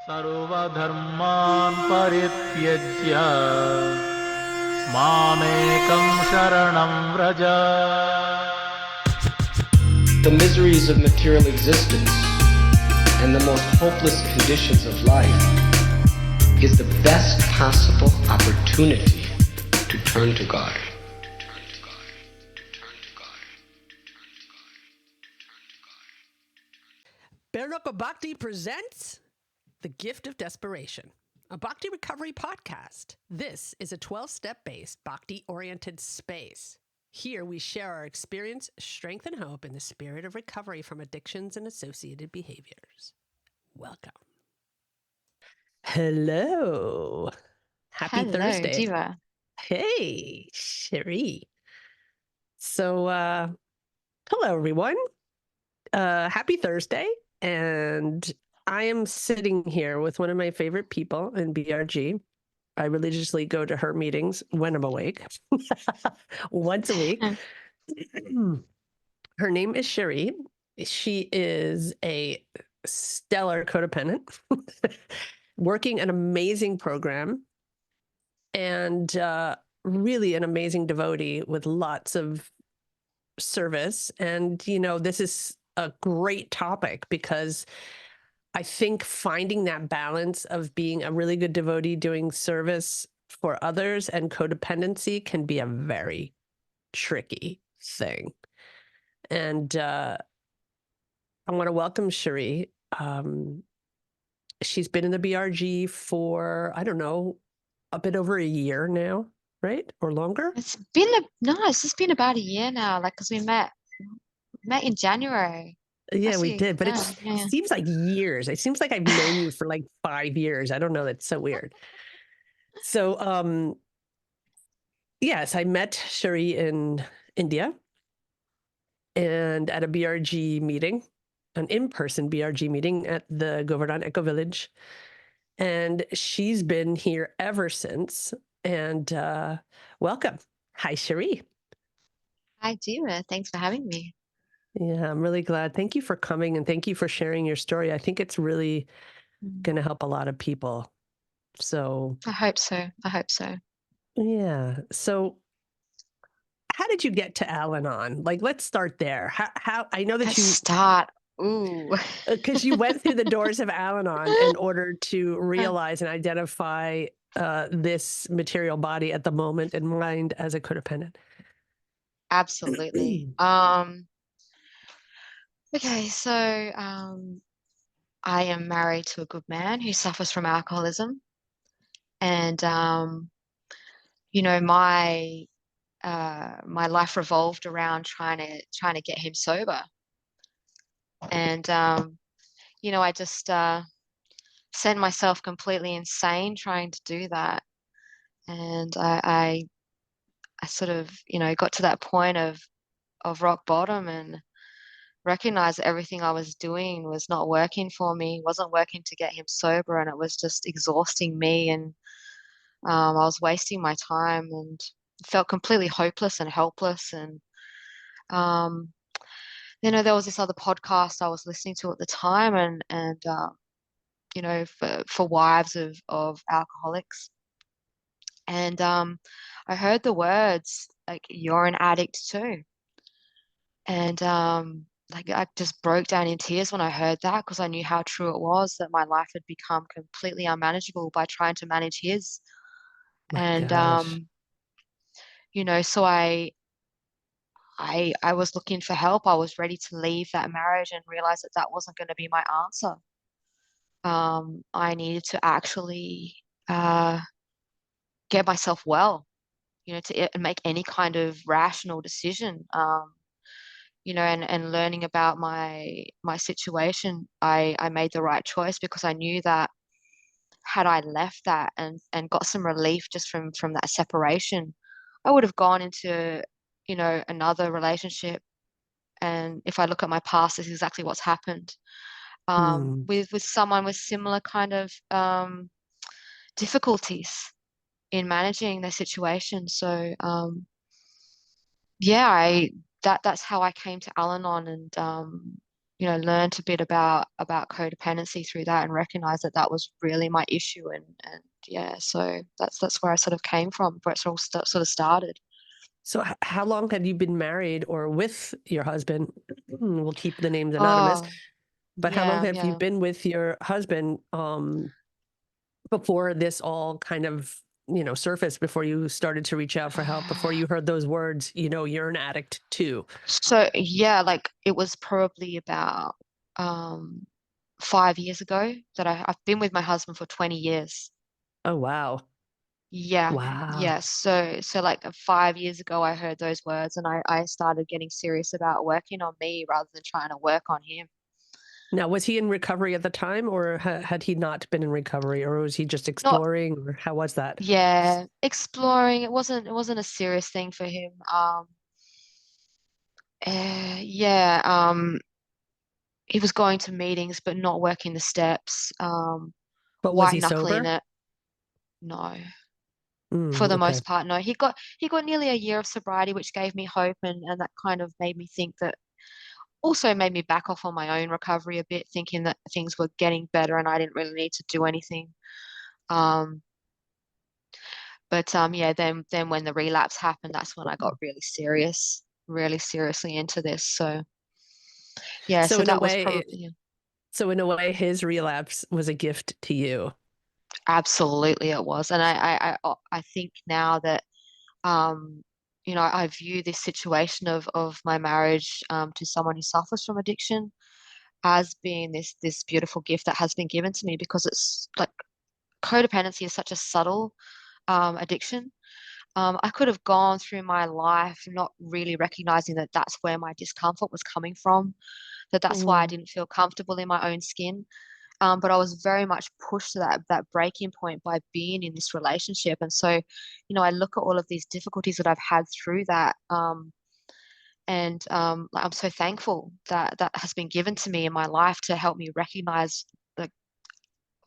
सर्वधर्मान् परित्यज्य मामेकं शरणं Vraj. The miseries of material existence and the most hopeless conditions of life is the best possible opportunity to turn to God. Barerupa Bhakti presents The Gift of Desperation, a Bhakti recovery podcast. This is a 12-step based Bhakti-oriented space. Here we share our experience, strength, and hope in the spirit of recovery from addictions and associated behaviors. Welcome. Hello. Happy Thursday. Jiva. Hey, Sheree. So, hello, everyone. Happy Thursday. And I am sitting here with one of my favorite people in BRG. I religiously go to her meetings when I'm awake, once a week. Her name is Sheree. She is a stellar codependent, working an amazing program, and really an amazing devotee with lots of service. And, you know, this is a great topic because I think finding that balance of being a really good devotee doing service for others and codependency can be a very tricky thing. And I want to welcome Sheree. She's been in the BRG for, I don't know, a bit over a year now, right? Or longer? It's just been about a year now, like, because we met in January. Yeah, we Actually, did, but yeah, it seems like years. It seems like I've known you for like 5 years. I don't know. That's so weird. So, yes, I met Sheree in India and at a BRG meeting, an in-person BRG meeting at the Govardhan Eco Village. And she's been here ever since. And welcome. Hi, Sheree. Hi, Jiva. Thanks for having me. Yeah, I'm really glad. Thank you for coming and thank you for sharing your story. I think it's really going to help a lot of people. So I hope so. yeah. So how did you get to Al-Anon? Like, let's start there. How I know that Let's start. Ooh. because you went through the doors of Al-Anon in order to realize and identify this material body at the moment and mind as a codependent. Absolutely. Okay, so I am married to a good man who suffers from alcoholism, and you know, my life revolved around trying to get him sober. And you know, I just sent myself completely insane trying to do that. And I sort of, you know, got to that point of rock bottom and recognized that everything I was doing was not working for me, wasn't working to get him sober, and it was just exhausting me. And I was wasting my time and felt completely hopeless and helpless. And um, you know, there was this other podcast I was listening to at the time, and you know, for wives of alcoholics. And I heard the words like, "You're an addict too." And like, I just broke down in tears when I heard that, because I knew how true it was, that my life had become completely unmanageable by trying to manage his. My And gosh. you know, so I was looking for help. I was ready to leave that marriage and realize that that wasn't going to be my answer. I needed to actually get myself well, you know, to make any kind of rational decision. You know, and learning about my situation, I made the right choice, because I knew that had I left that and got some relief just from that separation, I would have gone into, you know, another relationship. And if I look at my past, this is exactly what's happened. With someone with similar kind of difficulties in managing their situation. So yeah, that's how I came to Al-Anon. And learned a bit about codependency through that and recognized that that was really my issue. And yeah, so that's where I sort of came from, where it all sort of started. So how long had you been married or with your husband? We'll keep the names anonymous, Oh, but how long yeah, have you yeah. been with your husband before this all kind of, surfaced, before you started to reach out for help, before you heard those words, you're an addict too? So yeah, like it was probably about um 5 years ago that I've been with my husband for 20 years. Oh, wow. Yeah, Wow. yeah. So like 5 years ago, I heard those words, and I started getting serious about working on me rather than trying to work on him. Now, was he in recovery at the time, or had he not been in recovery, or was he just Not, exploring, or how was that? yeah, exploring. It wasn't a serious thing for him. Yeah. He was going to meetings but not working the steps. But was White he knuckling sober? it. No. For the Okay. most part, no. He got nearly a year of sobriety, which gave me hope, and that kind of made me think that, also made me back off on my own recovery a bit, thinking that things were getting better and I didn't really need to do anything. Um, but yeah, then when the relapse happened, that's when I got really seriously into this. So yeah, So so in a that was way, probably, yeah, his relapse was a gift to you. absolutely it was. And I think now that I view this situation of my marriage to someone who suffers from addiction as being this beautiful gift that has been given to me, because it's like codependency is such a subtle addiction. I could have gone through my life not really recognizing that that's where my discomfort was coming from, that's why I Mm. didn't feel comfortable in my own skin. But I was very much pushed to that breaking point by being in this relationship. And so, I look at all of these difficulties that I've had through that. And I'm so thankful that that has been given to me in my life to help me recognize the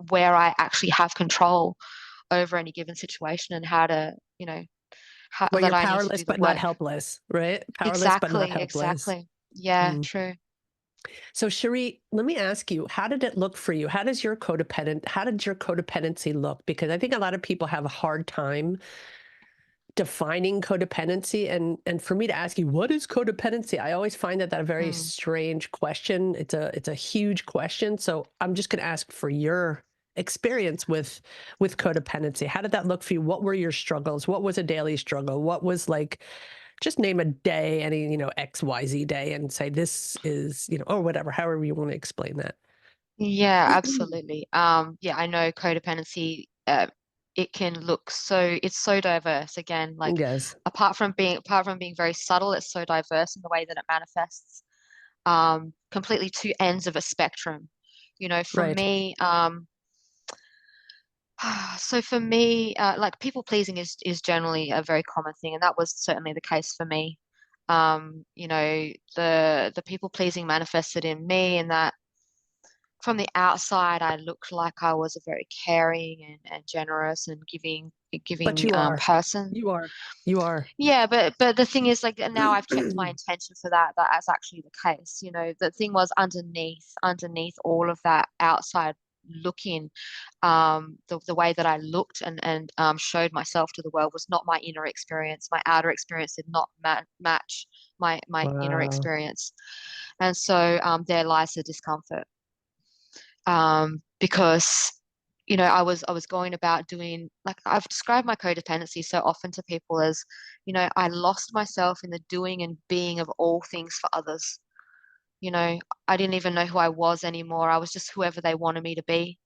where I actually have control over any given situation, and how to, how Where that you're I need to powerless do the but not work. helpless, right? Powerless but not Exactly, helpless. exactly. Yeah, Mm. true. So, Sheree, let me ask you, how did it look for you? How did your codependency look? Because I think a lot of people have a hard time defining codependency, and for me to ask you, what is codependency, I always find that a very Mm, strange question. It's a huge question, so I'm just going to ask for your experience with codependency. How did that look for you? What were your struggles? What was a daily struggle? What was, like, just name a day, any, XYZ day, and say this is, or whatever, however you want to explain that. yeah, absolutely. Yeah, I know codependency, it can look so, it's so diverse. Again, like, Yes. apart from being very subtle, it's so diverse in the way that it manifests. Completely two ends of a spectrum. For Right. me, so for me, like, people pleasing is generally a very common thing, and that was certainly the case for me. The people pleasing manifested in me, and that from the outside, I looked like I was a very caring and generous and But giving you are. person. You are. You are. Yeah, but the thing is, like, now I've checked my intention for that. That's actually the case. The thing was, underneath all of that outside looking, the way that I looked and showed myself to the world was not my inner experience. My outer experience did not match my inner Wow. experience, and so there lies the discomfort. Because I was going about doing, like, I've described my codependency so often to people as, I lost myself in the doing and being of all things for others. You know, I didn't even know who I was anymore. I was just whoever they wanted me to be.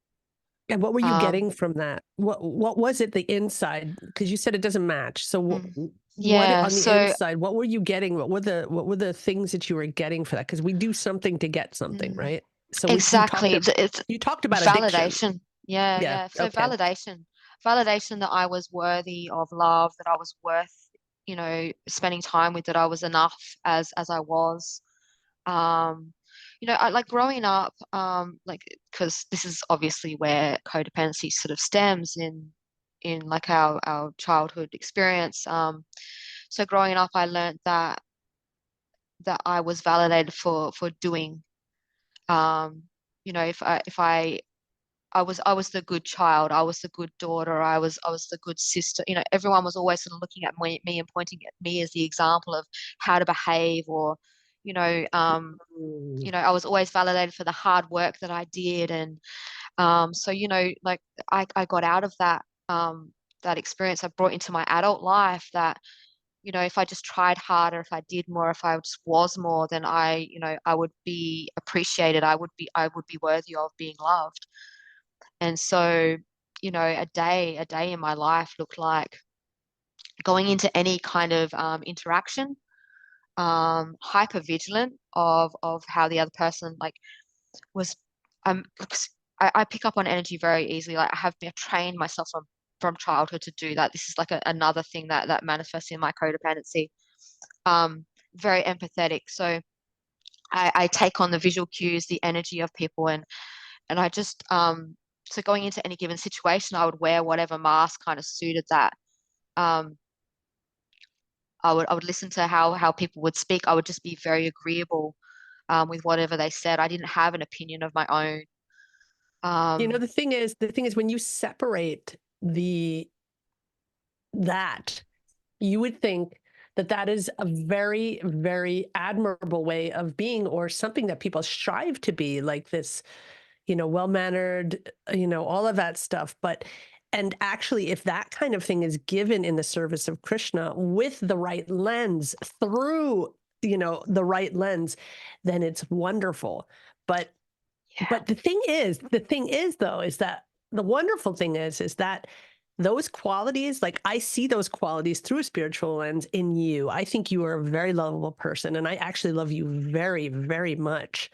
And what were you Um, getting from that? What was it, the inside? Because you said it doesn't match. So mm, what yeah, on the so inside, what were you getting? What were the things that you were getting for that? Because we do something to get something, mm, right? So exactly. It's you talked about addiction. validation. Yeah, Yeah. yeah. So Okay. validation that I was worthy of love, that I was worth, spending time with, that I was enough as I was. Um, I like growing up, like, because this is obviously where codependency sort of stems in like our childhood experience. So growing up, I learned that I was validated for doing. You know, I was the good child, I was the good daughter, I was the good sister. You know, everyone was always sort of looking at me and pointing at me as the example of how to behave, or, you know, Mm. I was always validated for the hard work that I did. And so, you know, like I got out of that experience. I brought into my adult life that, you know, if I just tried harder, if I did more, if I just was more, then you know, I would be appreciated. I would be worthy of being loved. And so, you know, a day in my life looked like going into any kind of interaction, hyper vigilant of how the other person like was. Because I pick up on energy very easily. Like I've trained myself from childhood to do that. This is like another thing that manifests in my codependency. Very empathetic. So I take on the visual cues, the energy of people, and I just so going into any given situation, I would wear whatever mask kind of suited that. Um, I would listen to how people would speak. I would just be very agreeable with whatever they said. I didn't have an opinion of my own. You know, Um, the thing is when you separate that, you would think that that is a very, very admirable way of being, or something that people strive to be, like this, well-mannered, all of that stuff. And actually, if that kind of thing is given in the service of Krishna with the right lens, through, the right lens, then it's wonderful. But yeah. the thing is though, is that the wonderful thing is that those qualities, like I see those qualities through a spiritual lens in you. I think you are a very lovable person, and I actually love you very, very much.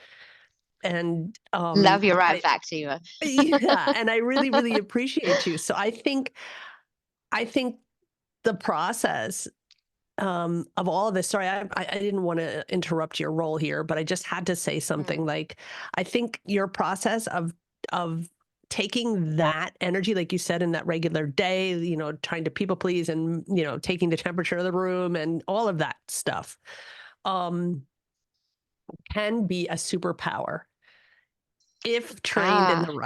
And Love you right back to you. yeah, and I really, really appreciate you. So I think the process of all of this. Sorry, I didn't want to interrupt your role here, but I just had to say Mm, something. Like, I think your process of taking that energy, like you said, in that regular day, trying to people please, and taking the temperature of the room and all of that stuff, um, can be a superpower if trained in ah. the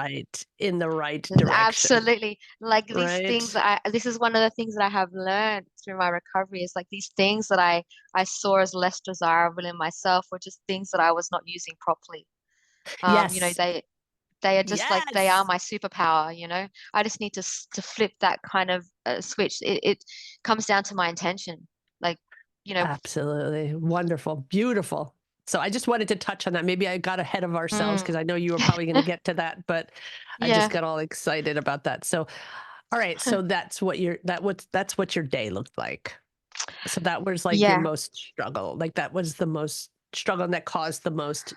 right direction, Absolutely. Like these things right? this is one of the things that I have learned through my recovery, is like these things that I saw as less desirable in myself were just things that I was not using properly. You know, Yes, they are just like they are yes. my superpower, you know. I just need to flip that kind of switch. It comes down to my intention. Like, you know, Absolutely. Wonderful. Beautiful. So I just wanted to touch on that. Maybe I got ahead of ourselves, because mm, I know you were probably going to get to that, but I just yeah, got all excited about that. So, all right. So that's what your day looked like. So that was like your yeah. most struggle. Like that was the most struggle, and that caused the most,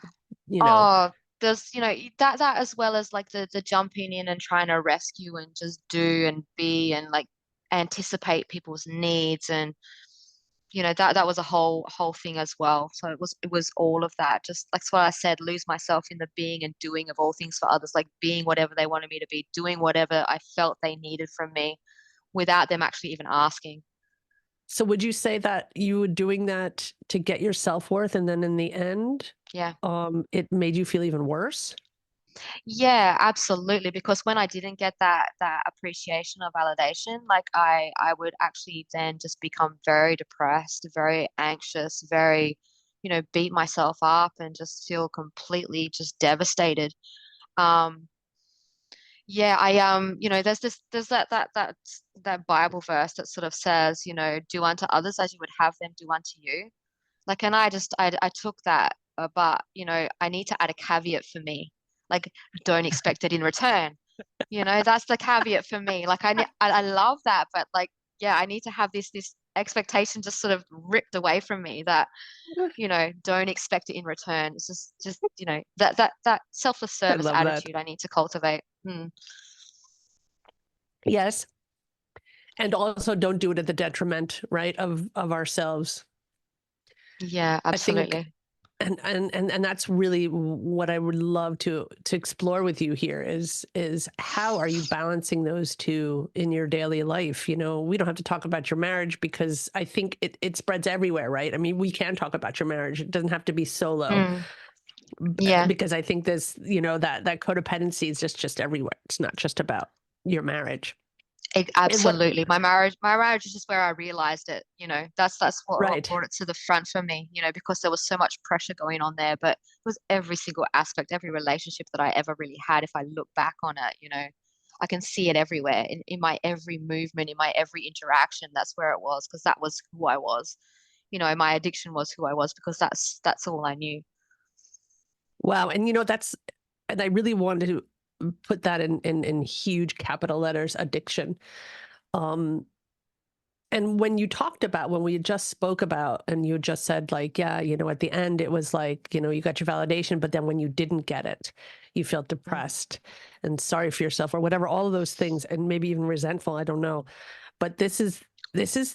you know, Oh, there's, you know, that as well as like the jumping in and trying to rescue and just do and be and like anticipate people's needs. And you know, that was a whole thing as well. So it was all of that. Just like, that's what I said, lose myself in the being and doing of all things for others, like being whatever they wanted me to be, doing whatever I felt they needed from me without them actually even asking. so would you say that you were doing that to get your self-worth, and then in the end, Yeah. it made you feel even worse? Yeah, absolutely. Because when I didn't get that appreciation or validation, like I would actually then just become very depressed, very anxious, very, you know, beat myself up and just feel completely just devastated. Um, yeah, you know, there's that Bible verse that sort of says, you know, do unto others as you would have them do unto you. Like, and I took that, but you know, I need to add a caveat for me. Like, don't expect it in return. You know, that's the caveat for me. Like, I love that, but like, yeah, I need to have this expectation just sort of ripped away from me, that, you know, don't expect it in return. It's just, you know, that selfless I service love that. attitude I need to cultivate. Mm, Yes. And also don't do it at the detriment, right, of ourselves. yeah, I think, absolutely. and that's really what I would love to explore with you here, is how are you balancing those two in your daily life? We don't have to talk about your marriage, because I think it spreads everywhere, right? I mean, we can talk about your marriage. It doesn't have to be solo. Mm, Yeah. because I think this, you know, that codependency is just everywhere. It's not just about your marriage. And what, Absolutely. My marriage is just where I realized it, that's what right. brought it to the front for me, because there was so much pressure going on there, but it was every single aspect, every relationship that I ever really had. If I look back on it, I can see it everywhere in my every movement, in my every interaction. That's where it was, because that was who I was. My addiction was who I was, because that's all I knew. Wow. And, you know, and I really wanted to put that in huge capital letters, addiction. Um, And when when we just spoke about, and you just said like, yeah, you know, at the end, it was like, you know, you got your validation, but then when you didn't get it, you felt Mm. depressed and sorry for yourself or whatever, all of those things, and maybe even resentful. I don't know. But this is, this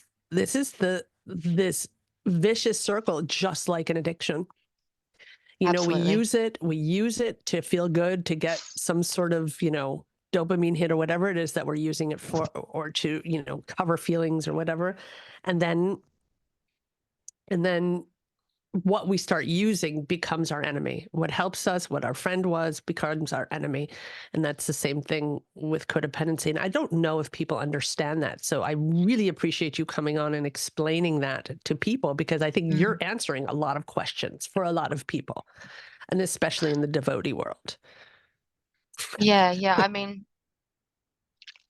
vicious circle, just like an addiction. You know, Absolutely. we use it to feel good, to get some sort of, you know, dopamine hit or whatever it is that we're using it for, or to, you know, cover feelings or whatever. And then what we start using becomes our enemy. What helps us, what our friend was, becomes our enemy. And that's the same thing with codependency. And I don't know if people understand that. So I really appreciate you coming on and explaining that to people, because I think you're Mm. answering a lot of questions for a lot of people, and especially in the devotee world. Yeah, yeah. I mean,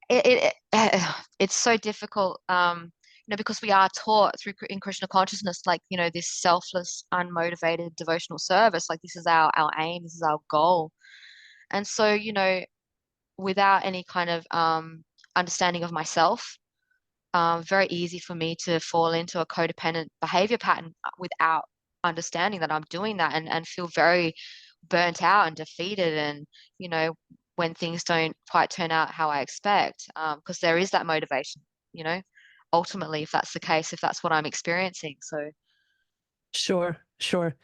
it's so difficult, because we are taught in Krishna consciousness, like, this selfless, unmotivated devotional service, like this is our aim, this is our goal. And so, without any kind of understanding of myself, very easy for me to fall into a codependent behavior pattern without understanding that I'm doing that, and feel very burnt out and defeated, and you know when things don't quite turn out how I expect, because there is that motivation, you know ultimately, if that's the case, if that's what I'm experiencing. So Sure, sure.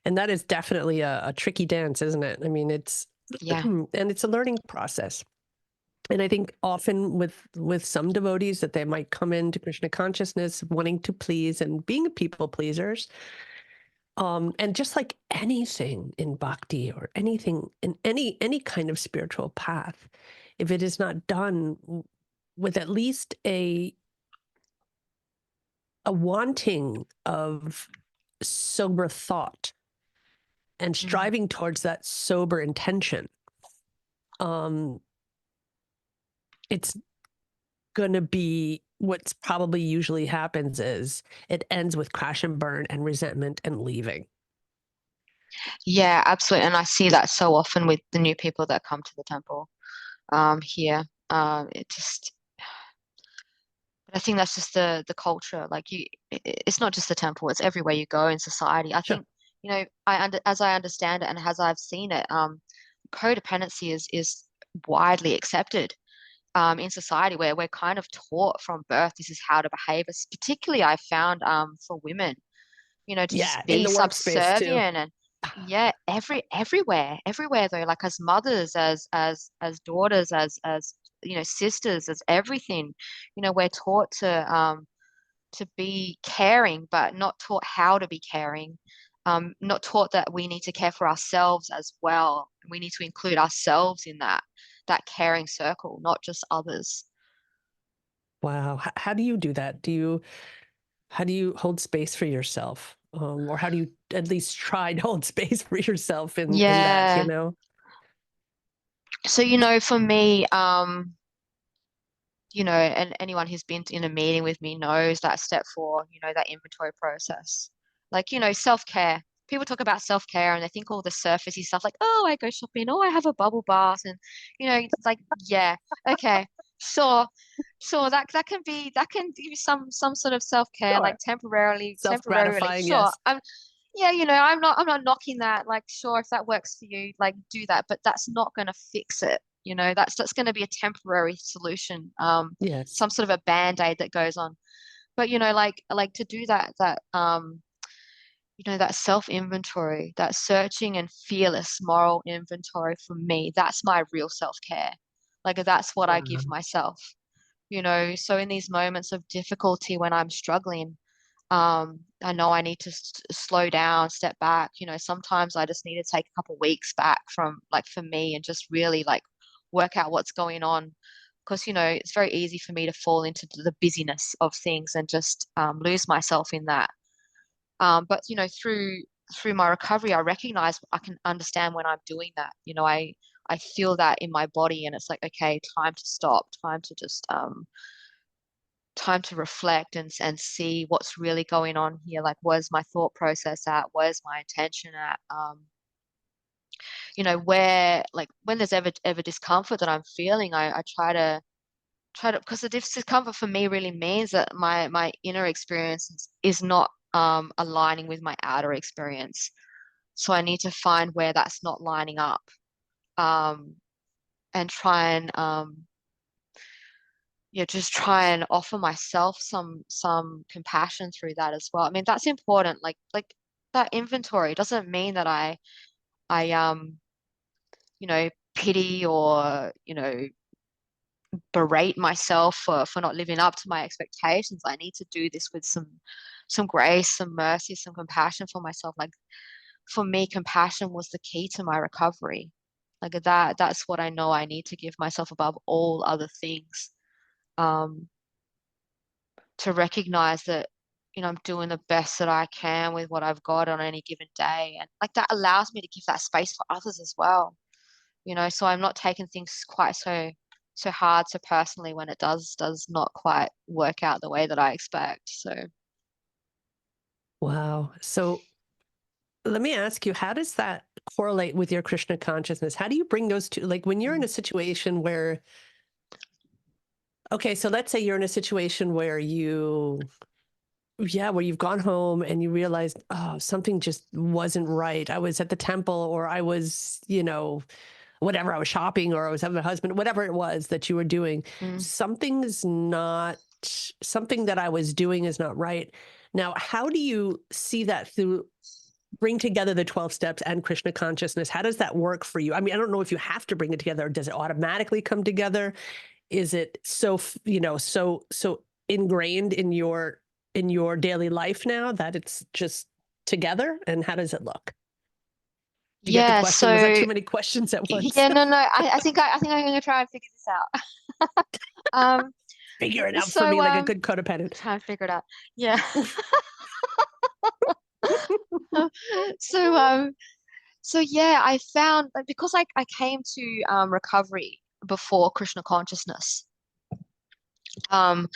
And that is definitely a tricky dance, isn't it? I mean, it's, yeah. and it's a learning process. And I think often with some devotees, that they might come into Krishna consciousness wanting to please and being people pleasers. And just like anything in bhakti, or anything in any kind of spiritual path, if it is not done with at least a wanting of sober thought and Mhm. striving towards that sober intention, um, it's going to be, what's probably usually happens is it ends with crash and burn and resentment and leaving. Yeah, absolutely. And I see that so often with the new people that come to the temple here. It just But I think that's just the culture. Like it's not just the temple; it's everywhere you go in society. I Sure. think as I understand it and as I've seen it, codependency is widely accepted in society, where we're kind of taught from birth this is how to behave. Particularly, I found for women, to Yeah, just in be the workspace too. subservient. And yeah, everywhere, though, like as mothers, as daughters, as sisters, as everything, we're taught to be caring, but not taught how to be caring. Not taught that we need to care for ourselves as well. We need to include ourselves in that caring circle, not just others. Wow. How do you do that? How do you hold space for yourself? Or how do you at least try to hold space for yourself in that, you Yeah. know? So, for me, and anyone who's been in a meeting with me knows that step 4, that inventory process. Like, self-care. People talk about self-care and they think all the surfacey stuff, like, oh, I go shopping, oh, I have a bubble bath, and it's like, yeah, okay, sure, sure, that can give you some sort of self-care, like Sure. temporarily, Self-gratifying, sure. yes. Yeah, I'm not knocking that. Like, sure, if that works for you, like do that, but that's not going to fix it. That's going to be a temporary solution, Yes. some sort of a band-aid that goes on. But like to do that self-inventory, that searching and fearless moral inventory, for me, that's my real self-care. Like that's what I give Wow. myself. So in these moments of difficulty when I'm struggling, I know I need to slow down, step back. Sometimes I just need to take a couple weeks back from, like, for me, and just really, like, work out what's going on. Because, it's very easy for me to fall into the busyness of things and just lose myself in that. But, through my recovery, I recognize, I can understand when I'm doing that. I feel that in my body, and it's like, okay, time to stop, time to reflect and see what's really going on here. Like, where's my thought process at? Where's my intention at? Where, like, when there's ever discomfort that I'm feeling, I try to, because the discomfort for me really means that my inner experience is not aligning with my outer experience. So I need to find where that's not lining up, and try and just try and offer myself some compassion through that as well. I mean, that's important. Like that inventory doesn't mean that I pity or berate myself for not living up to my expectations. I need to do this with some grace, some mercy, some compassion for myself. Like, for me, compassion was the key to my recovery. Like, that's what I know I need to give myself above all other things. Um, to recognize that, I'm doing the best that I can with what I've got on any given day. And, like, that allows me to give that space for others as well. So I'm not taking things quite so hard, so personally, when it does not quite work out the way that I expect. So Wow. So let me ask you, how does that correlate with your Krishna consciousness? How do you bring those two, like, when you're in a situation where, okay, so let's say you're in a situation where where you've gone home and you realized, oh, something just wasn't right. I was at the temple, or I was, whatever, I was shopping, or I was having a husband, whatever it was that you were doing. mm. Something that I was doing is not right. Now, how do you see that through, bring together the 12 steps and Krishna consciousness? How does that work for you? I mean, I don't know if you have to bring it together, or does it automatically come together? Is it so ingrained in your daily life now that it's just together? And how does it look? Do you get the Yeah, question? Was that so too many questions at once? yeah, no, I think I'm gonna try and figure this out. Um, Figure it out for so me like a good codependent. try and figure it out. Yeah. So yeah, I found that because I came to recovery before Krishna consciousness. Um,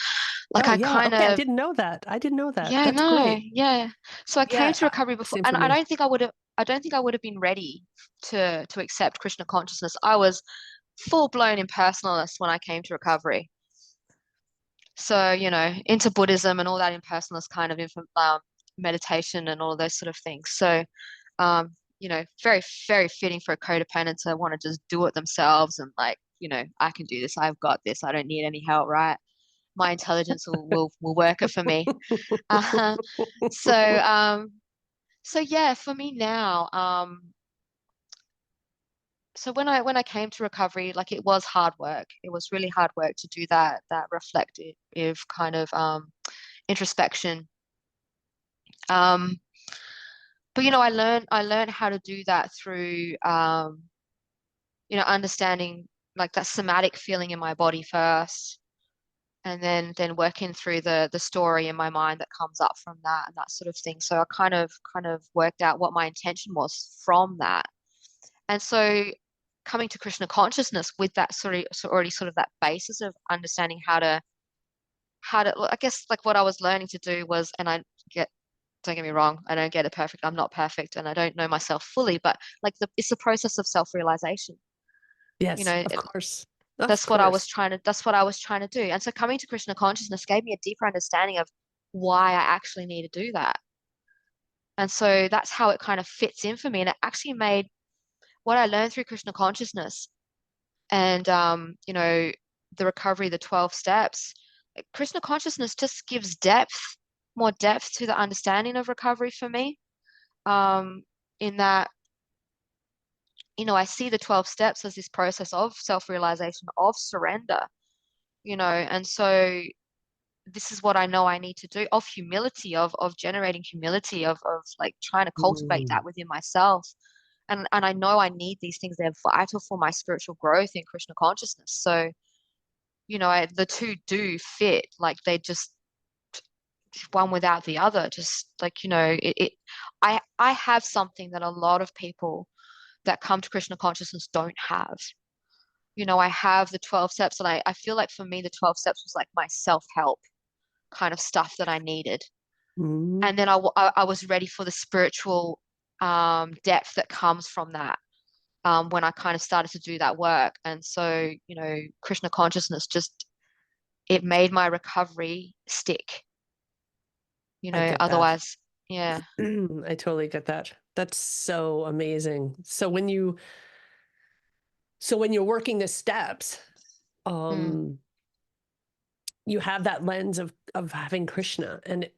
like, Oh I yeah. kind Okay. I of didn't know that. I didn't know that. Yeah, That's no, great. yeah. So I came Yeah. to recovery before, Same and for me. I don't think I would have been ready to accept Krishna consciousness. I was full blown impersonalist when I came to recovery. So, into Buddhism and all that impersonalist kind of meditation and all of those sort of things. So, very, very fitting for a codependent to want to just do it themselves and, like, I can do this. I've got this. I don't need any help, right? My intelligence will work it for me. Uh, so, so yeah, for me now, so when I came to recovery, like, it was hard work. It was really hard work to do that reflective kind of introspection. Um, but I learned how to do that through understanding, like, that somatic feeling in my body first, and then working through the story in my mind that comes up from that and that sort of thing. So I kind of worked out what my intention was from that. And so coming to Krishna consciousness with that already sort of that basis of understanding how to, I guess, like, what I was learning to do was, and don't get me wrong, I don't get it perfect. I'm not perfect, and I don't know myself fully, but, like, it's the process of self-realization. You Yes, know, of course. Of that's what I was course. trying to do. And so coming to Krishna consciousness gave me a deeper understanding of why I actually need to do that. And so that's how it kind of fits in for me. And it actually made what I learned through Krishna consciousness and the recovery, the 12 steps. Krishna consciousness just gives more depth to the understanding of recovery for me. In that, I see the 12 steps as this process of self-realization, of surrender, and so this is what I know I need to do, of humility, of generating humility, of like trying to cultivate that within myself. And I know I need these things. They're vital for my spiritual growth in Krishna consciousness. So, the two do fit. Like they just one without the other. Just like, I have something that a lot of people that come to Krishna consciousness don't have. I have the 12 steps, and I feel like for me, the 12 steps was like my self-help kind of stuff that I needed. Mm, And then I was ready for the spiritual depth that comes from that when I kind of started to do that work. And so, Krishna consciousness just, it made my recovery stick, I get that. otherwise, yeah. I totally get that. That's so amazing. So when you're working the steps, Mm, you have that lens of having Krishna. And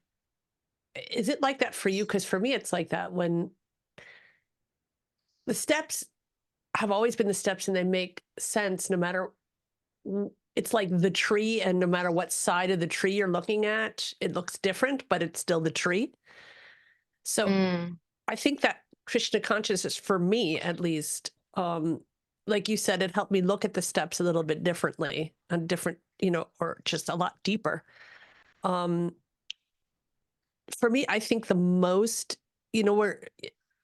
is it like that for you? Because for me, it's like that when the steps have always been the steps and they make sense no matter, it's like the tree, and no matter what side of the tree you're looking at, it looks different, but it's still the tree. So mm, I think that Krishna consciousness, for me at least, like you said, it helped me look at the steps a little bit differently and different, or just a lot deeper. For me, I think the most, we're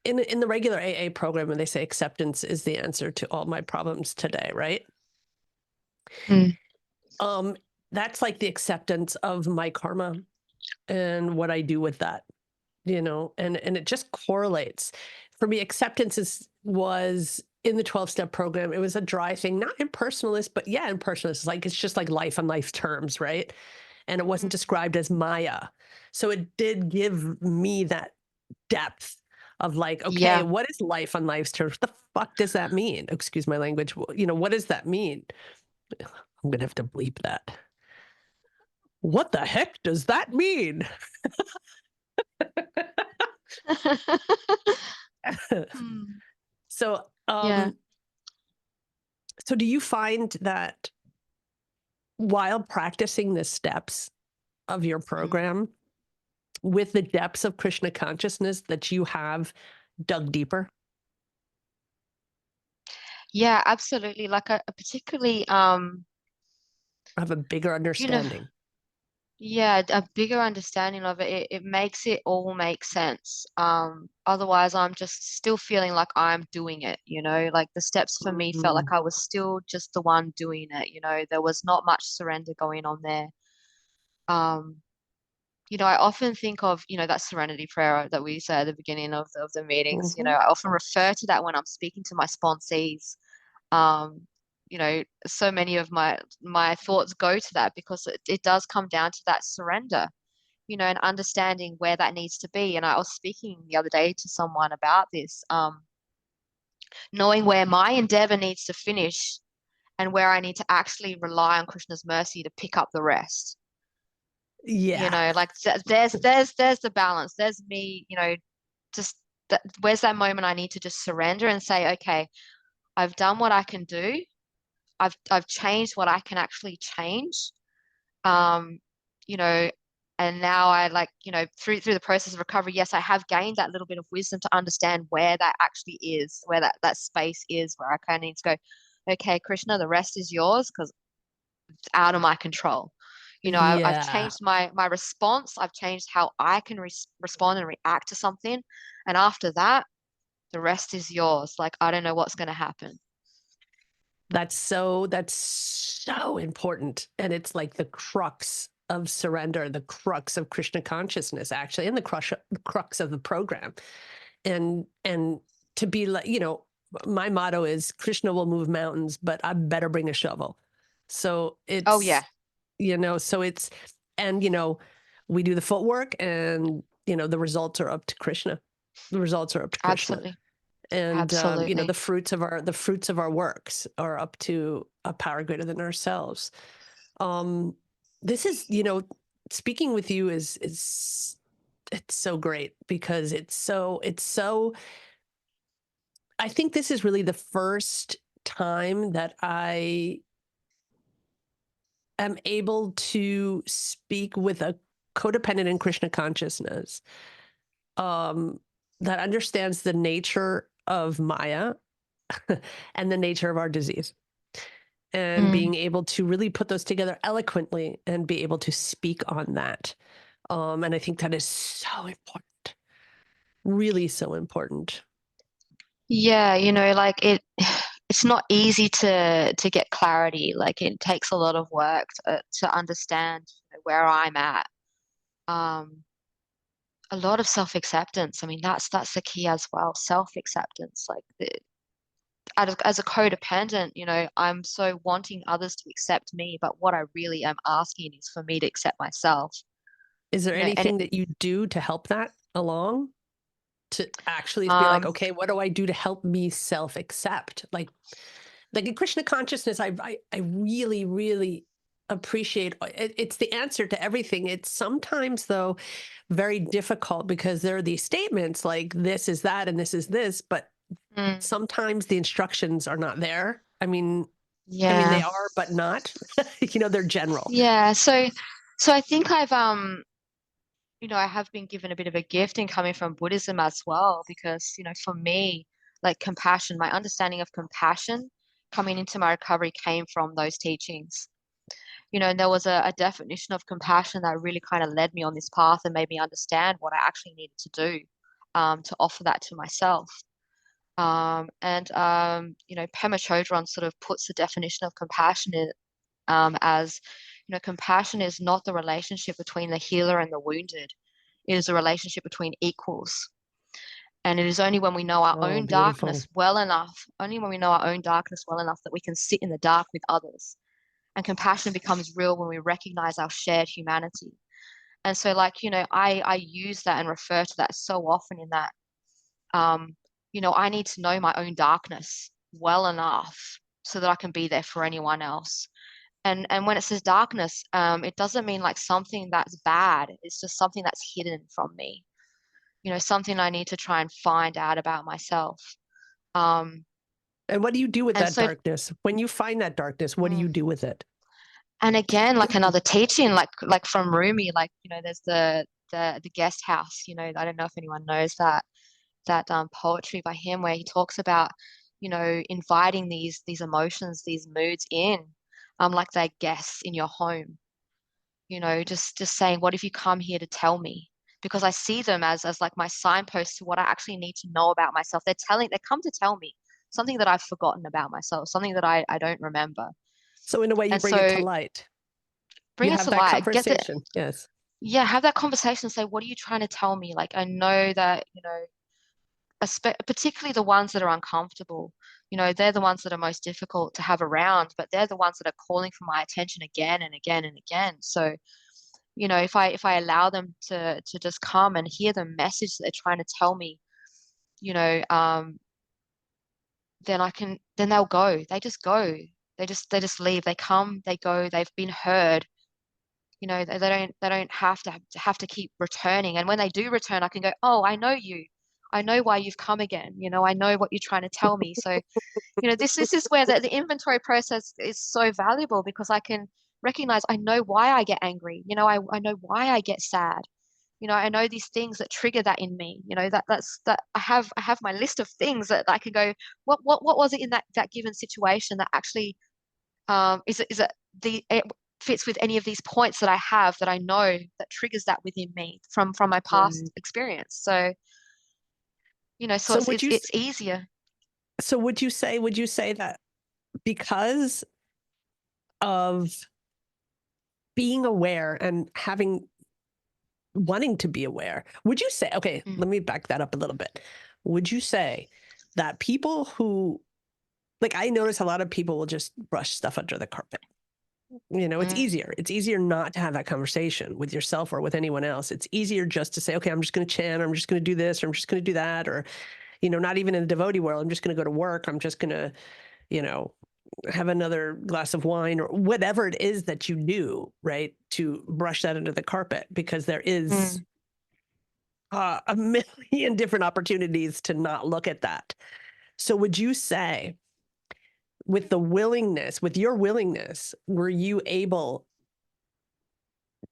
in the regular AA program, and they say acceptance is the answer to all my problems today, right? mm. That's like the acceptance of my karma and what I do with that, and it just correlates. For me, acceptance was in the 12-step program. It was a dry thing, not impersonalist, but yeah, impersonalist. Like, it's just like life on life terms, right? And it wasn't described as Maya. So it did give me that depth of like, okay, Yeah. what is life on life's terms? What the fuck does that mean? Excuse my language. What does that mean? I'm going to have to bleep that. What the heck does that mean? Mm, So, yeah. so do you find that while practicing the steps of your Mm. program with the depths of Krishna consciousness that you have dug deeper? Yeah, absolutely. Like a particularly, Have a bigger you know, understanding? yeah, a bigger understanding of it. It makes it all make sense. Otherwise I'm just still feeling like I'm doing it, like the steps for me felt Mm, like I was still just the one doing it, there was not much surrender going on there. Um, I often think of, that serenity prayer that we say at the beginning of the meetings. mhm. I often refer to that when I'm speaking to my sponsees. Um, so many of my thoughts go to that because it does come down to that surrender, and understanding where that needs to be. And I was speaking the other day to someone about this, knowing where my endeavor needs to finish and where I need to actually rely on Krishna's mercy to pick up the rest. Yeah, Like there's the balance. There's me, just where's that moment I need to just surrender and say, okay, I've done what I can do. I've changed what I can actually change. Um, you know, and now I like, through the process of recovery, yes, I have gained that little bit of wisdom to understand where that actually is, where that space is, where I kind of need to go, okay, Krishna, the rest is yours because it's out of my control. I've yeah. changed my response. I've changed how I can respond and react to something. And after that, the rest is yours. Like, I don't know what's going to happen. That's so important. And it's like the crux of surrender, the crux of Krishna consciousness, actually, and the crux of the program. And to be like, my motto is Krishna will move mountains, but I better bring a shovel. So Oh, yeah, so it's, and, we do the footwork, and, the results are up to Krishna. The results are up to Krishna. absolutely. And, Absolutely. the fruits of our works are up to a power greater than ourselves. This is, speaking with you is it's so great because it's so I think this is really the first time that I am able to speak with a codependent in Krishna consciousness, that understands the nature of Maya and the nature of our disease, and Mm. being able to really put those together eloquently and be able to speak on that. And I think that is so important, really so important. Yeah, like it's not easy to get clarity. Like it takes a lot of work to understand where I'm at. Um, a lot of self-acceptance. I mean, that's the key as well. Self-acceptance. Like as a codependent, I'm so wanting others to accept me, but what I really am asking is for me to accept myself. Is there And anything that you do to help that along? To actually be like, um, okay, what do I do to help me self-accept? Like in Krishna consciousness, I really, really appreciate it's the answer to everything. It's sometimes, though, very difficult because there are these statements like this is that and this is this, but mm, sometimes the instructions are not there. I mean, they yeah, are, but not. They're general. yeah. So I think I have been given a bit of a gift in coming from Buddhism as well, because, for me, like compassion, my understanding of compassion coming into my recovery came from those teachings. And there was a definition of compassion that really kind of led me on this path and made me understand what I actually needed to do, to offer that to myself. Pema Chodron sort of puts the definition of compassion as, compassion is not the relationship between the healer and the wounded. It is a relationship between equals. And it is only when we know our Oh, own beautiful. darkness well enough, only when we know our own darkness well enough that we can sit in the dark with others. And compassion becomes real when we recognize our shared humanity. And so, I use that and refer to that so often in that, I need to know my own darkness well enough so that I can be there for anyone else. And when it says darkness, it doesn't mean like something that's bad. It's just something that's hidden from me. Something I need to try and find out about myself. Um, And what do you do with and that so, darkness? When you find that darkness, what do you mm, do with it? and again, like another teaching, like from Rumi, there's the guest house. I don't know if anyone knows that poetry by him, where he talks about, inviting these emotions, these moods in, like they're guests in your home. Just saying, what if you come here to tell me? Because I see them as like my signposts to what I actually need to know about myself. They come to tell me something that I've forgotten about myself, something that I don't remember. So in a way, you And bring it to so light. You bring it have to that light, conversation. Yes. yeah, have that conversation, say, what are you trying to tell me? Like, I know that, particularly the ones that are uncomfortable, they're the ones that are most difficult to have around, but they're the ones that are calling for my attention again and again and again. So, if I allow them to just come and hear the message that they're trying to tell me, you know, um, then they'll go. They just go. They just leave. They come, they go, they've been heard. They don't have to keep returning. And when they do return, I can go, oh, I know you. I know why you've come again. I know what you're trying to tell me. So, this is where the inventory process is so valuable, because I can recognize, I know why I get angry. I know why I get sad. I know these things that trigger that in me. That I have my list of things that I can go, what was it in that given situation that actually, it fits with any of these points that I have, that I know that triggers that within me from my past Right. experience. So, so So it's easier. would you say that because of being aware and wanting to be aware, would you say, okay, Mm, let me back that up a little bit. Would you say that people who, like, I notice a lot of people will just brush stuff under the carpet. It's mm, easier. It's easier not to have that conversation with yourself or with anyone else. It's easier just to say, okay, I'm just going to chant, or I'm just going to do this, or I'm just going to do that, or, not even in the devotee world, I'm just going to go to work. I'm just going to, have another glass of wine, or whatever it is that you do, right? To brush that under the carpet, because there is mm. a million different opportunities to not look at that. So would you say, with your willingness, were you able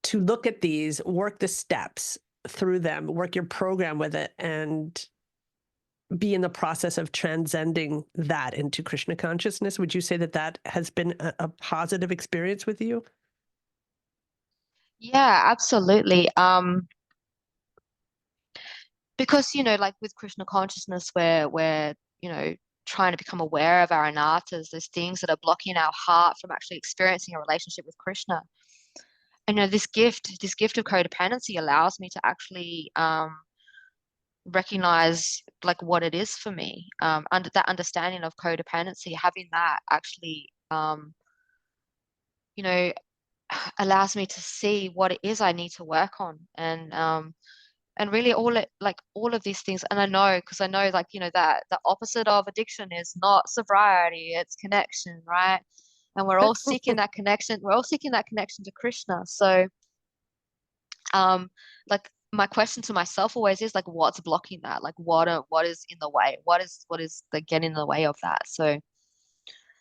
to look at these, work the steps through them, work your program with it, and be in the process of transcending that into Krishna consciousness. Would you say that that has been a positive experience with you? Yeah, absolutely. Because, like with Krishna consciousness, we're, trying to become aware of our anartas, there's things that are blocking our heart from actually experiencing a relationship with Krishna. And this gift of codependency allows me to actually recognize like what it is for me. Under that understanding of codependency, having that actually, you know, allows me to see what it is I need to work on. And really all of these things. And because I know like, that the opposite of addiction is not sobriety, it's connection, right? And we're all seeking that connection. We're all seeking that connection to Krishna. So, like my question to myself always is like, what's blocking that? Like, what is in the way? What is the getting in the way of that? So,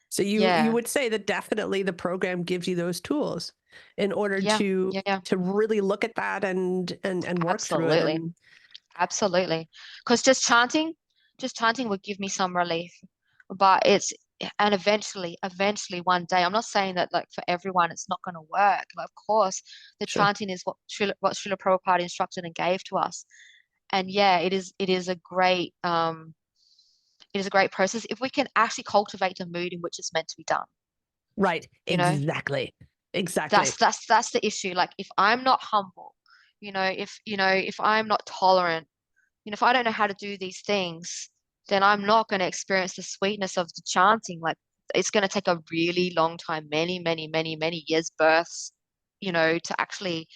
So you yeah, would say that definitely the program gives you those tools in order yeah, to yeah, really look at that and work through it. absolutely. And Absolutely. Because just chanting would give me some relief. But and eventually one day, I'm not saying that like for everyone it's not going to work. Like, of course, the sure. chanting is what Srila Prabhupada instructed and gave to us. And yeah, it is a great process if we can actually cultivate the mood in which it's meant to be done. Right. You know, Exactly. that's Exactly. that's that's the issue. Like if I'm not humble, if I'm not tolerant, if I don't know how to do these things, then I'm not going to experience the sweetness of the chanting. Like it's going to take a really long time, many, many, many, many years, births, to actually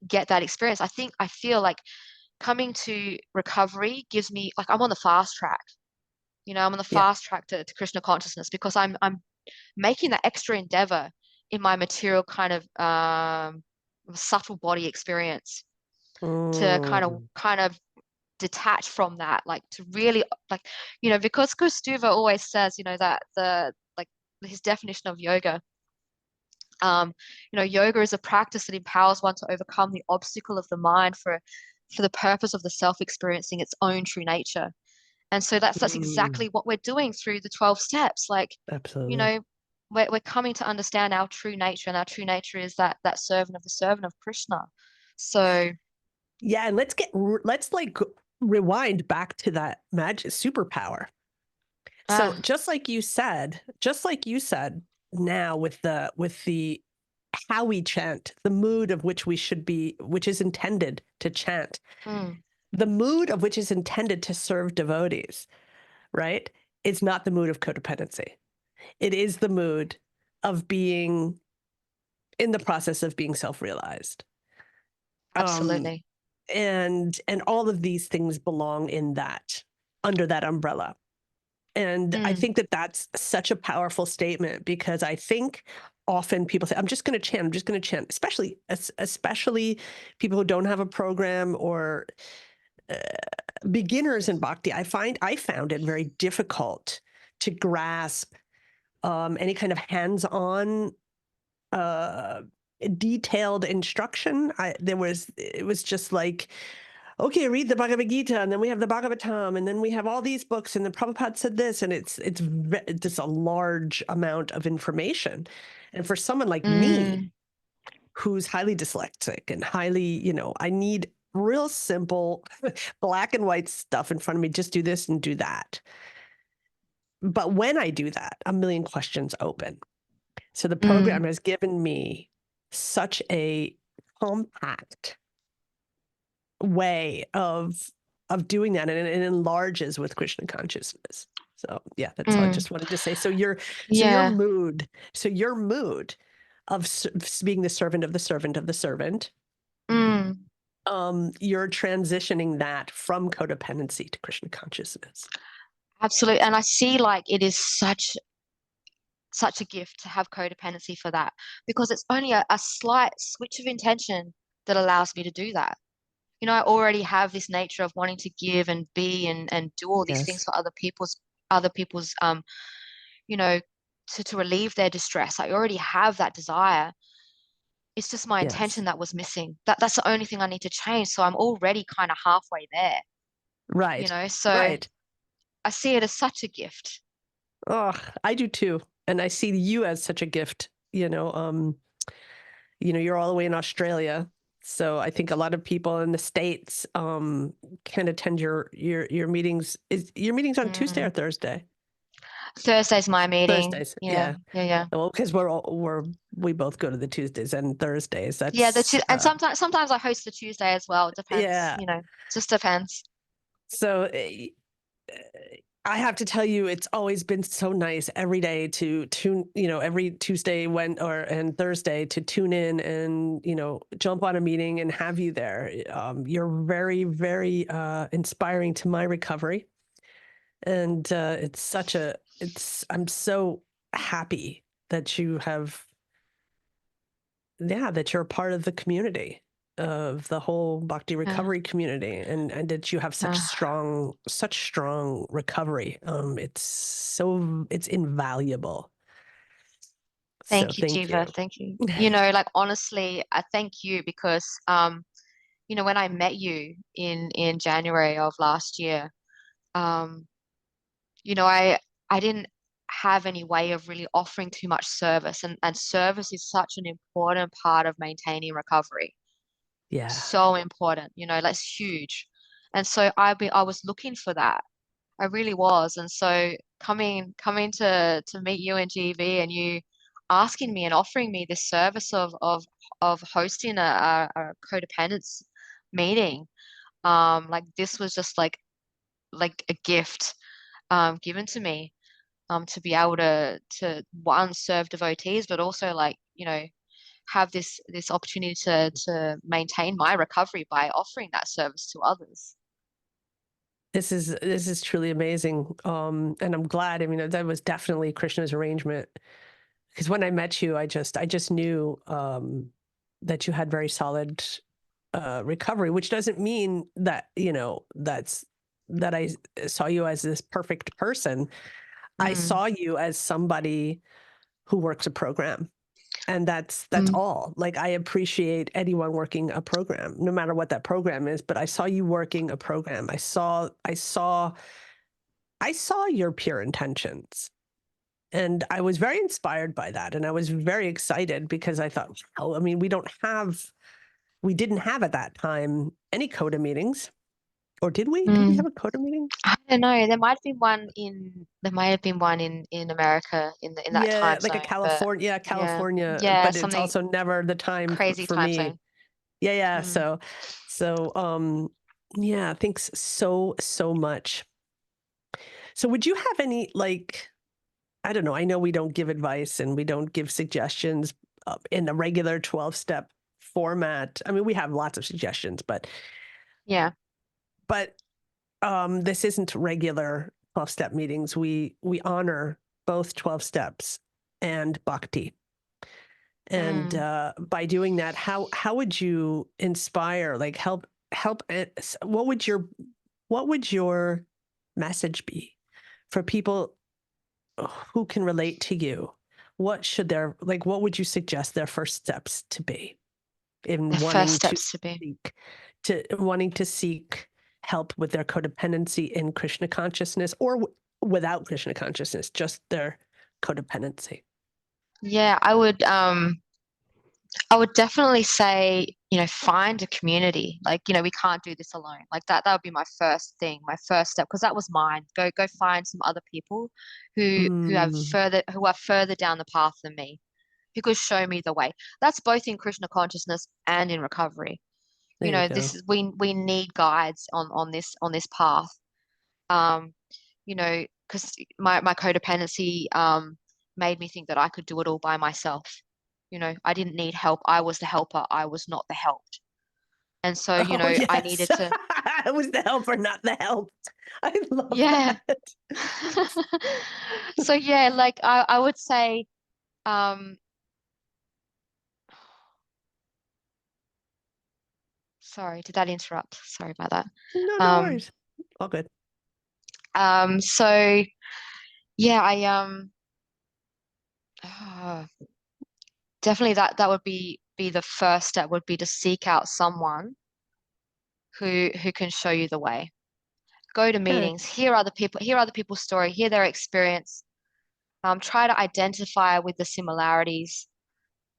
get that experience. I feel like coming to recovery gives me like I'm on the fast track. I'm on the Yeah. fast track to Krishna consciousness because I'm making that extra endeavor in my material kind of subtle body experience to Mm. kind of detach from that, like to really like, because Guruva always says, that like his definition of yoga, um, yoga is a practice that empowers one to overcome the obstacle of the mind for the purpose of the self experiencing its own true nature. And so that's Mm. exactly what we're doing through the 12 steps. Like, you Absolutely. know, we're coming to understand our true nature, and our true nature is that servant of Krishna. So, Yeah, and let's like rewind back to that magic superpower. So ah, just like you said now with the how we chant, the mood of which we should be, which is intended to chant, mm, the mood of which is intended to serve devotees, right? It's not the mood of codependency. It is the mood of being in the process of being self-realized. Um, absolutely. and all of these things belong in that, under that umbrella. And I Mm, think that that's such a powerful statement, because I think often people say, I'm just going to chant, I'm just going to chant, especially people who don't have a program, or uh, beginners in bhakti. I found it very difficult to grasp any kind of hands-on uh, detailed instruction. It was just like, okay, read the Bhagavad Gita, and then we have the Bhagavatam, and then we have all these books, and the Prabhupada said this, and it's just a large amount of information. And for someone like me, mm, who's highly dyslexic and highly, I need real simple black and white stuff in front of me. Just do this and do that. But when I do that, a million questions open. So the program mm, has given me such a compact way of doing that, and it enlarges with Krishna consciousness. So yeah, that's all I mm. just wanted to say. So your Yeah. mood of being the servant of the servant of the servant, Mm, you're transitioning that from codependency to Krishna consciousness. absolutely. And I see like it is such a gift to have codependency for that, because it's only a slight switch of intention that allows me to do that. I already have this nature of wanting to give and be and do all these things Yes. for other people's you know to relieve their distress. I already have that desire. It's just my Yes. intention that was missing. That's the only thing I need to change. So I'm already kind of halfway there, you Right. know? So Right. I see it as such a gift. Oh, I do too. And I see you as such a gift, you're all the way in Australia. So I think a lot of people in the States can attend your meetings. Is your meetings on Tuesday or Mm. Thursday? Thursday's my meeting. Thursdays. Yeah, Yeah. yeah, yeah. Well, because we both go to the Tuesdays and Thursdays. Yeah, That's and sometimes I host the Tuesday as well. It depends, yeah. just depends. So I have to tell you, it's always been so nice every day to tune, every Tuesday and Thursday to tune in and, jump on a meeting and have you there. You're very, very inspiring to my recovery. And I'm so happy that that you're a part of the community, of the whole Bhakti Yeah. recovery community, and that you have such strong recovery. It's invaluable. So Thank you, thank Jiva. you. Thank you. Like honestly, I thank you because when I met you in January of last year, um, I didn't have any way of really offering too much service, and service is such an important part of maintaining recovery. Yeah. So important, that's huge. And so I was looking for that. I really was. And so coming to meet you in GV and you asking me and offering me this service of hosting a codependence meeting, like this was just like a gift given to me, to be able to one, serve devotees, but also have this opportunity to maintain my recovery by offering that service to others. This is truly amazing. And I'm glad. I mean, that was definitely Krishna's arrangement. Because when I met you, I just knew that you had very solid recovery, which doesn't mean that, that I saw you as this perfect person. I Mm, saw you as somebody who works a program. And that's mm, all. Like, I appreciate anyone working a program, no matter what that program is, but I saw you working a program. I saw your pure intentions. And I was very inspired by that. And I was very excited because I thought, well, I mean, we didn't have at that time any CODA meetings. Or did we? Did we mm. have a CODA meeting? I don't know. There might have been one in America in that Yeah, time like a zone, but yeah, California, yeah, but it's something also never the time crazy for time me. zone. Yeah, yeah. Mm, Yeah, thanks so much. So would you have any, like, I don't know, I know we don't give advice and we don't give suggestions in the regular 12-step format. I mean, we have lots of suggestions, but yeah. but this isn't regular 12-step meetings. We honor both 12 steps and bhakti. And Mm. by doing that, how would you inspire, like help? What would your message be for people who can relate to you? What would you suggest their first steps to be in The first steps to be. wanting to seek help with their codependency in Krishna consciousness, or without Krishna consciousness, just their codependency? Yeah, I would definitely say, find a community. Like, we can't do this alone. Like that would be my first thing, my first step, because that was mine. Go find some other people Mm, who are further down the path than me, who could show me the way. That's both in Krishna consciousness and in recovery. there you This go. is we need guides on this path. Um, because my codependency made me think that I could do it all by myself. I didn't need help. I was the helper. I was not the helped. And so, Oh I yes, needed to, I was the helper, not the help. I love yeah. that. So yeah, like I would say, um, sorry, did that interrupt? Sorry about that. No, no Um, worries. All good. so yeah, I uh, definitely that would be be the first step would be to seek out someone who can show you the way. Go to Okay. meetings, hear other people, hear other people's story, hear their experience. Try to identify with the similarities.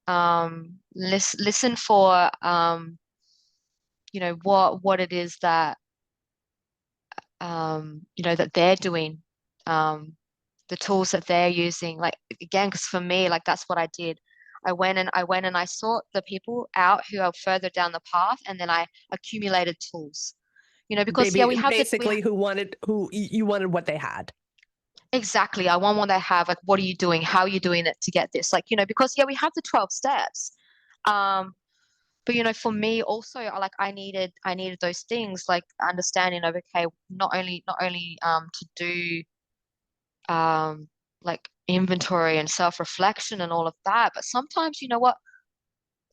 Listen for what it is that that they're doing, the tools that they're using. Like again, because for me, like that's what I did. I went and I sought the people out who are further down the path, and then I accumulated tools. Because yeah, we have Basically who you wanted what they had. exactly. I want what they have. Like, what are you doing? How are you doing it to get this? Like, because yeah, we have the 12 steps. But for me also, I needed those things, like understanding of, okay, not only to do like inventory and self-reflection and all of that, but sometimes you know what,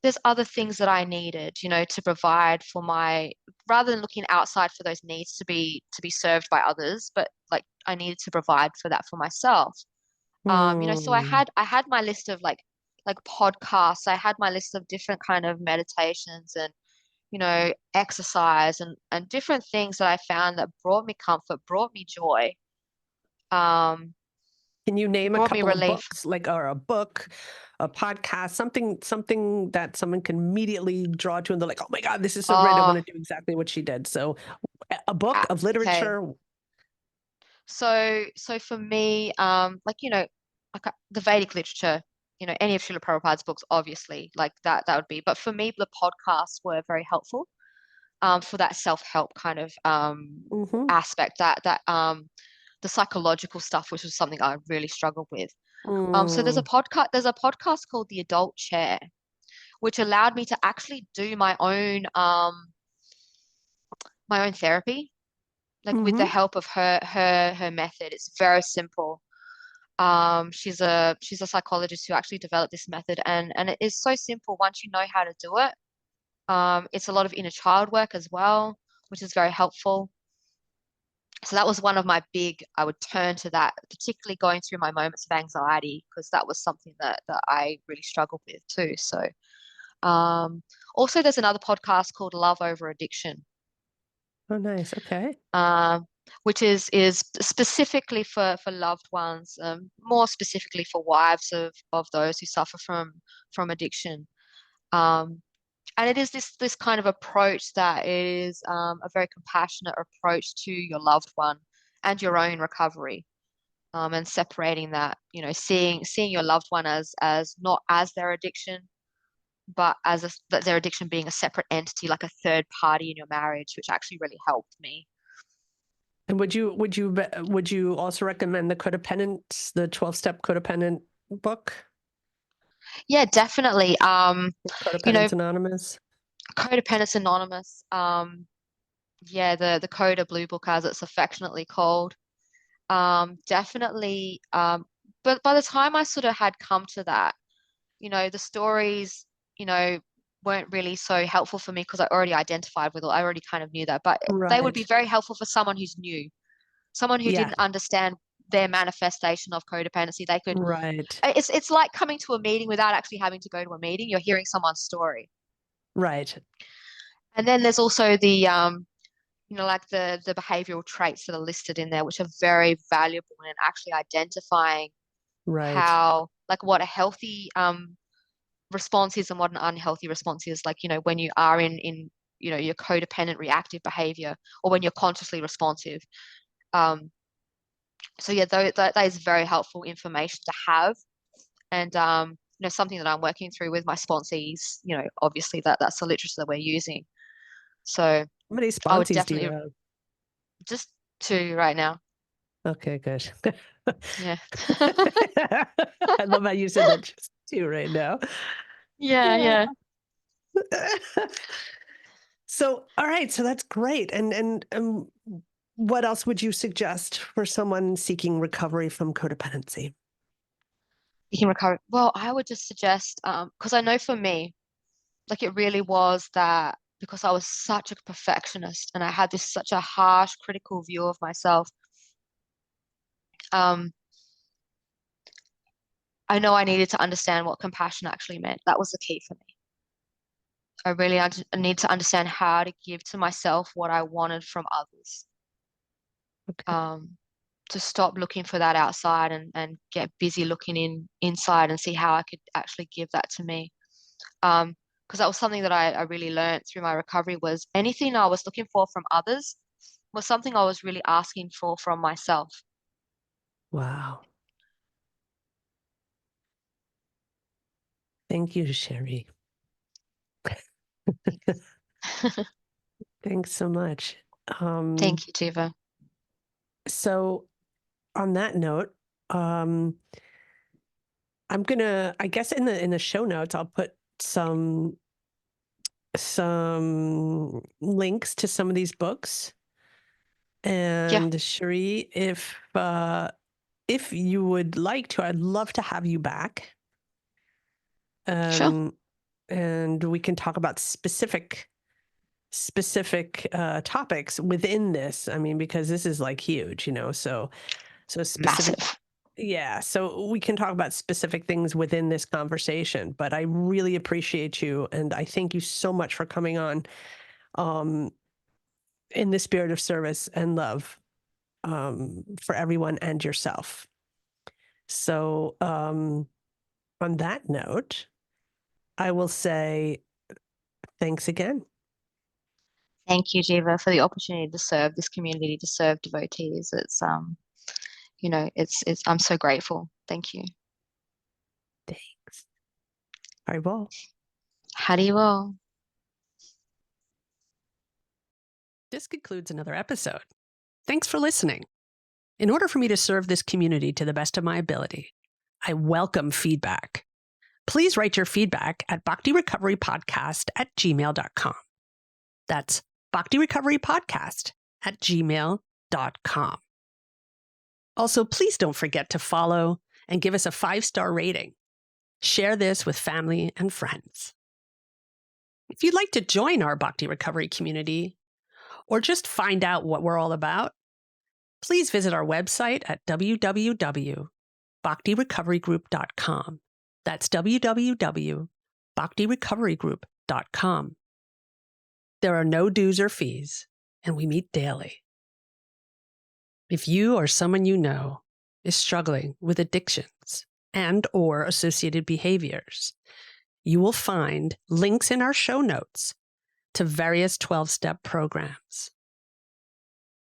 there's other things that I needed, to provide for rather than looking outside for those needs to be served by others, but like I needed to provide for that for myself. So I had my list of like podcasts. I had my list of different kind of meditations and exercise and different things that I found that brought me comfort, brought me joy, Can you name a brought me couple of relief. books, like, or a book, a podcast, something that someone can immediately draw to, and they're like, "Oh my God, this is so great! I want Oh, to do exactly what she did." So, a book of okay. literature. So for me, like the Vedic literature, any of Srila Prabhupada's books, obviously, like that would be. But for me, the podcasts were very helpful, for that self-help kind of Mm-hmm. aspect, the psychological stuff, which was something I really struggled with. So Mm, there's a podcast called The Adult Chair, which allowed me to actually do my own therapy, like with the mm-hmm. help of her method. It's very simple. She's a psychologist who actually developed this method, and it is so simple once you know how to do it. It's a lot of inner child work as well, which is very helpful. So that was one of my I would turn to that, particularly going through my moments of anxiety, because that was something that I really struggled with too. So um, also there's another podcast called Love Over Addiction, Oh, nice. Okay. um, which is specifically for loved ones, more specifically for wives of those who suffer from addiction. Um, and it is this kind of approach that is a very compassionate approach to your loved one and your own recovery, and separating that, seeing your loved one as not as their addiction, but that their addiction being a separate entity, like a third party in your marriage, which actually really helped me. And would you also recommend the 12-step codependent book, Yeah, definitely. You know, Codependence Anonymous? Codependence Anonymous. Yeah, the Coda Blue Book, as it's affectionately called. Definitely. But by the time I sort of had come to that, the stories, you know, weren't really so helpful for me because I already identified with it. I already kind of knew that. But they would be Right. very helpful for someone who's new, someone who Yeah. didn't understand their manifestation of codependency. They could. Right. It's like coming to a meeting without actually having to go to a meeting. You're hearing someone's story. Right. And then there's also like the behavioral traits that are listed in there, which are very valuable in actually identifying Right. how, like, what a healthy response is and what an unhealthy response is. Like, when you are in your codependent reactive behavior, or when you're consciously responsive. Um, so yeah, that is very helpful information to have, and something that I'm working through with my sponsees. Obviously that's the literature that we're using. So How many I would sponsees do you definitely have? just two right now. Okay, good. Yeah. I love how you said that, just two right now. Yeah, Yeah. yeah. So, all right, so that's great. And what else would you suggest for someone seeking recovery from codependency? You can recover. Well, I would just suggest, because I know for me, like it really was that because I was such a perfectionist and I had this such a harsh, critical view of myself. Um, I know I needed to understand what compassion actually meant. That was the key for me. I really need to understand how to give to myself what I wanted from others. Okay. To stop looking for that outside and get busy looking inside and see how I could actually give that to me. Because that was something that I really learned through my recovery, was anything I was looking for from others was something I was really asking for from myself. Wow. Thank you, Sheree. Thanks so much. Thank you, Jiva. So on that note, I'm gonna, I guess in the show notes, I'll put some links to some of these books. And Sheree, if you would like to, I'd love to have you back. Sure. And we can talk about specific topics within this. I mean, because this is like huge, so specific. Massive. Yeah. So we can talk about specific things within this conversation, but I really appreciate you. And I thank you so much for coming on, in the spirit of service and love, for everyone and yourself. So, on that note, I will say thanks again. Thank you, Jiva, for the opportunity to serve this community, to serve devotees. It's I'm so grateful. Thank you. Thanks. Haribol. Haribol. This concludes another episode. Thanks for listening. In order for me to serve this community to the best of my ability, I welcome feedback. Please write your feedback at bhaktirecoverypodcast@gmail.com. That's bhaktirecoverypodcast@gmail.com. Also, please don't forget to follow and give us a 5-star rating. Share this with family and friends. If you'd like to join our Bhakti Recovery community or just find out what we're all about, please visit our website at www.bhaktirecoverygroup.com. That's www.bhaktirecoverygroup.com. There are no dues or fees, and we meet daily. If you or someone you know is struggling with addictions and/or associated behaviors, you will find links in our show notes to various 12-step programs.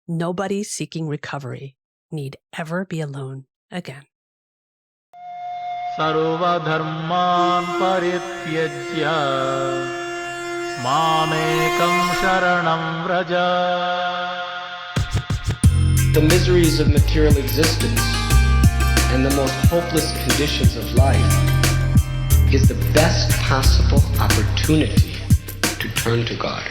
Nobody seeking recovery need ever be alone again. सर्वधर्मान् परित्यज्य मामेकं शरणं Vraj. The miseries of material existence and the most hopeless conditions of life is the best possible opportunity to turn to God.